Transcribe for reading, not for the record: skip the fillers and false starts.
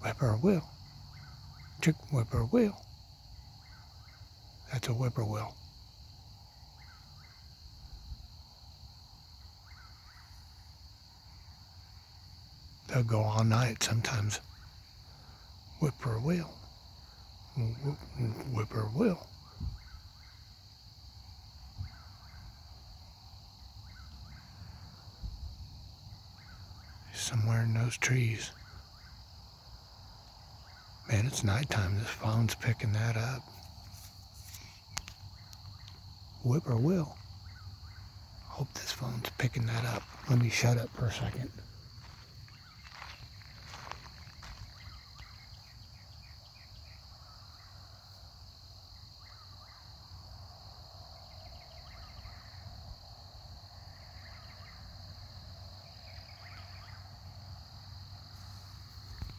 Whippoorwill. Chick whippoorwill. That's a whippoorwill. They'll go all night sometimes. Whippoorwill. Whippoorwill. Somewhere in those trees. Man, it's nighttime. This phone's picking that up. Whippoorwill. Hope this phone's picking that up. Let me shut up for a second.